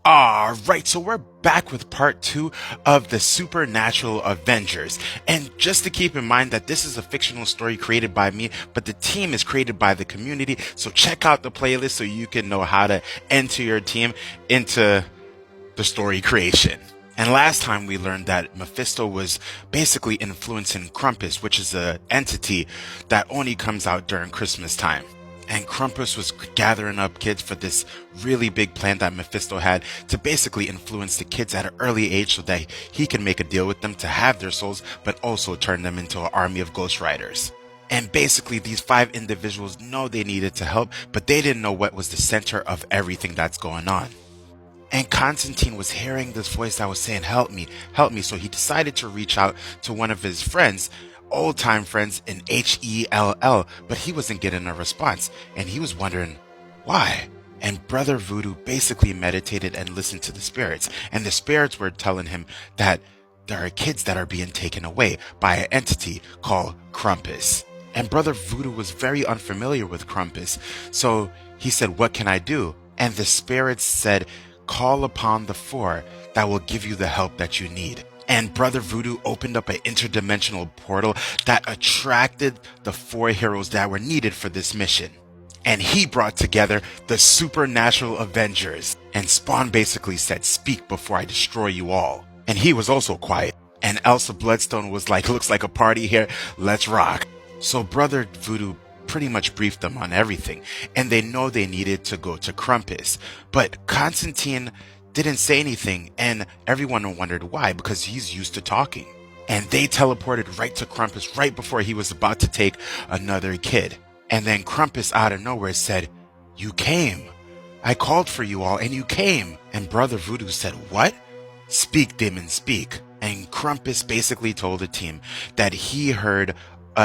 Alright, so we're back with part 2 of the Supernatural Avengers. And just to keep in mind that this is a fictional story created by me, but the team is created by the community. So check out the playlist so you can know how to enter your team into the story creation. And last time we learned that Mephisto was basically influencing Krampus, which is an entity that only comes out during Christmas time. And Krampus was gathering up kids for this really big plan that Mephisto had to basically influence the kids at an early age so that he can make a deal with them to have their souls, but also turn them into an army of Ghost Riders. And basically these 5 individuals know they needed to help, but they didn't know what was the center of everything that's going on. And Constantine was hearing this voice that was saying, help me, so he decided to reach out to one of his friends, old-time friends in Hell, but he wasn't getting a response, and he was wondering why. And Brother Voodoo basically meditated and listened to the spirits, and the spirits were telling him that there are kids that are being taken away by an entity called Krampus. And Brother Voodoo was very unfamiliar with Krampus, so he said, what can I do? And the spirits said, call upon the 4 that will give you the help that you need. And Brother Voodoo opened up an interdimensional portal that attracted the 4 heroes that were needed for this mission. And he brought together the Supernatural Avengers. And Spawn basically said, speak before I destroy you all. And he was also quiet. And Elsa Bloodstone was like, looks like a party here, let's rock. So Brother Voodoo pretty much briefed them on everything, and they know they needed to go to Krampus. But Constantine didn't say anything, and everyone wondered why, because he's used to talking. And they teleported right to Krampus right before he was about to take another kid. And then Krampus out of nowhere said, you came. I called for you all, and you came. And Brother Voodoo said, what? Speak, demon, speak. And Krampus basically told the team that he heard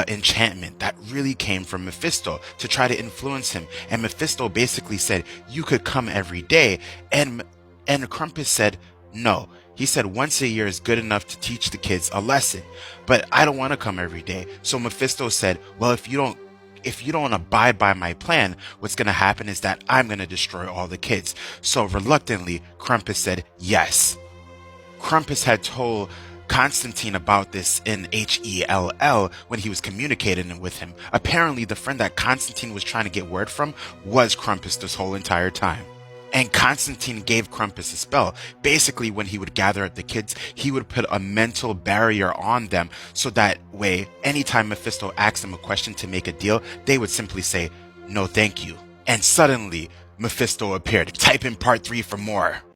enchantment that really came from Mephisto to try to influence him. And Mephisto basically said, you could come every day. And Krampus said, no. He said once a year is good enough to teach the kids a lesson, but I don't want to come every day. So Mephisto said, well, if you don't abide by my plan, what's going to happen is that I'm going to destroy all the kids. So reluctantly, Krampus said yes. Krampus had told Constantine about this in Hell when he was communicating with him. Apparently, the friend that Constantine was trying to get word from was Krampus this whole entire time. And Constantine gave Krampus a spell. Basically, when he would gather the kids, he would put a mental barrier on them so that way, anytime Mephisto asked them a question to make a deal, they would simply say, no thank you. And suddenly, Mephisto appeared. Type in part 3 for more.